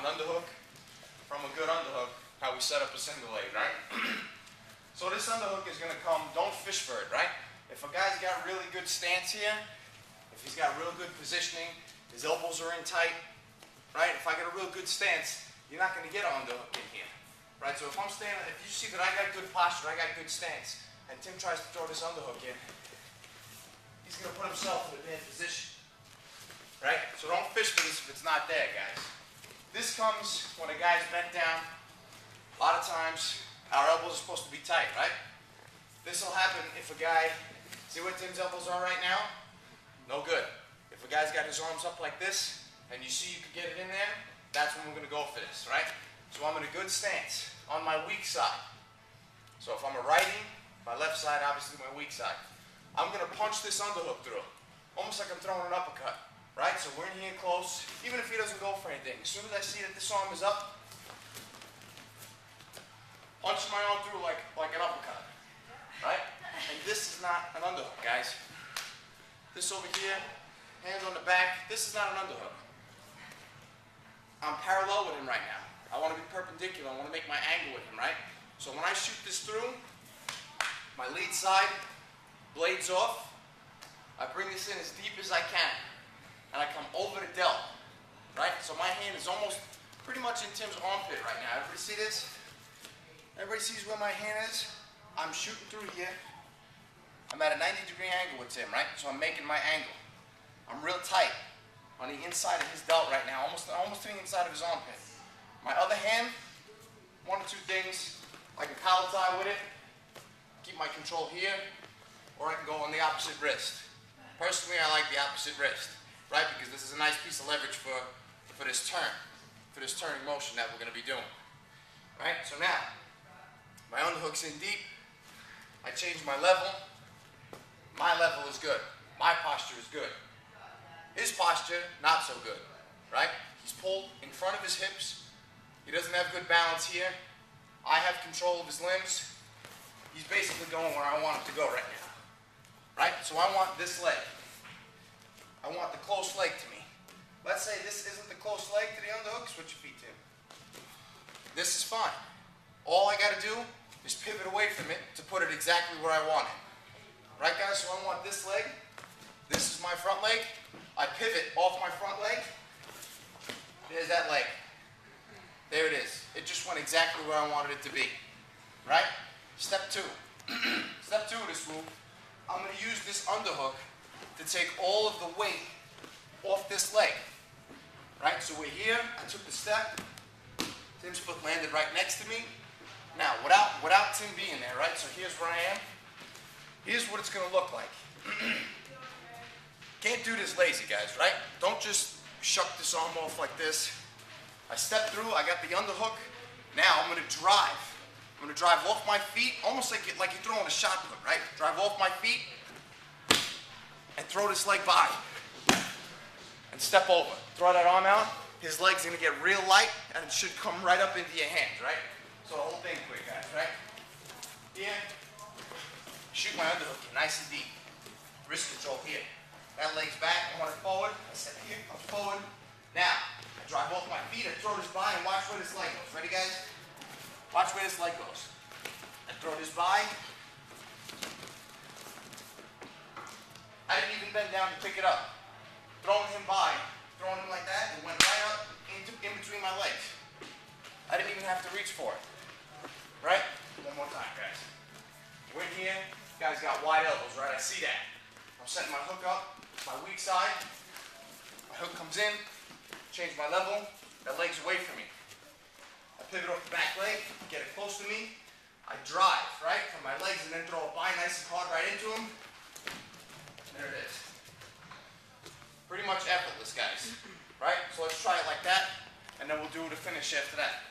an underhook from a good underhook, how we set up a single leg, right? So this underhook is going to come, don't fish for it, right? If a guy's got really good stance here, if he's got real good positioning, his elbows are in tight, right? If I get a real good stance, you're not going to get an underhook in here, right? So if I'm standing, if you see that I got good posture, I got good stance, and Tim tries to throw this underhook in, he's going to put himself in a bad position, right? So don't fish for this if it's not there, guys. This comes when a guy's bent down. A lot of times, our elbows are supposed to be tight, right? This will happen if a guy, see where Tim's elbows are right now? No good. If a guy's got his arms up like this, and you see you can get it in there, that's when we're going to go for this, right? So I'm in a good stance on my weak side. So if I'm a righty, my left side, obviously my weak side. I'm going to punch this underhook through, almost like I'm throwing an uppercut, right? So we're in here close, even if he doesn't go for anything. As soon as I see that this arm is up, punch my arm through like an uppercut, right? And this is not an underhook, guys. This over here, hands on the back, this is not an underhook. I'm parallel with him right now. I want to be perpendicular. I want to make my angle with him, right? So when I shoot this through, my lead side, blades off, I bring this in as deep as I can, and I come over the delt, right? So my hand is almost pretty much in Tim's armpit right now. Everybody see this? Everybody sees where my hand is? I'm shooting through here. I'm at a 90-degree angle with Tim, right? So I'm making my angle. I'm real tight on the inside of his delt right now, almost to the inside of his armpit. My other hand, one or two things, I can collar tie with it, keep my control here, or I can go on the opposite wrist. Personally, I like the opposite wrist, right? Because this is a nice piece of leverage for this turn, for this turning motion that we're going to be doing, right? So now, my underhook's in deep. I change my level. My level is good. My posture is good. His posture, not so good, right? He's pulled in front of his hips. He doesn't have good balance here. I have control of his limbs. He's basically going where I want him to go right now, right? So I want this leg. I want the close leg to me. Let's say this isn't the close leg to the underhook. Switch your feet, Tim. This is fine. All I got to do is pivot away from it to put it exactly where I want it. Right, guys? So I want this leg. This is my front leg. I pivot off my front leg. There's that leg. There it is. It just went exactly where I wanted it to be. Right? Step two. Step two of this move, I'm going to use this underhook to take all of the weight off this leg. Right? So we're here. I took the step. Tim's foot landed right next to me. Now, without Tim being there, right? So here's where I am. Here's what it's going to look like. Can't do this lazy, guys, right? Don't just shuck this arm off like this. I step through, I got the underhook. Now I'm going to drive. I'm going to drive off my feet, almost like you're throwing a shot put, right? Drive off my feet and throw this leg by. And step over. Throw that arm out. His leg's going to get real light and it should come right up into your hands, right? So the whole thing quick, guys, right? Here. Shoot my underhook nice and deep. Wrist control here. That leg's back, I want it forward. I step here, comes forward. Now, I drive off my feet, I throw this by, and watch where this leg goes. Ready, guys? Watch where this leg goes. I throw this by. I didn't even bend down to pick it up. Throwing him by, throwing him like that, it went right up in between my legs. I didn't even have to reach for it. Right? One more time, guys. We're in here. Guys got wide elbows, right? I see that. I'm setting my hook up, my weak side. My hook comes in, change my level. That leg's away from me. I pivot off the back leg, get it close to me. I drive, right, from my legs and then throw a by nice and hard right into him. There it is. Pretty much effortless, guys. Right? So let's try it like that, and then we'll do the finish after that.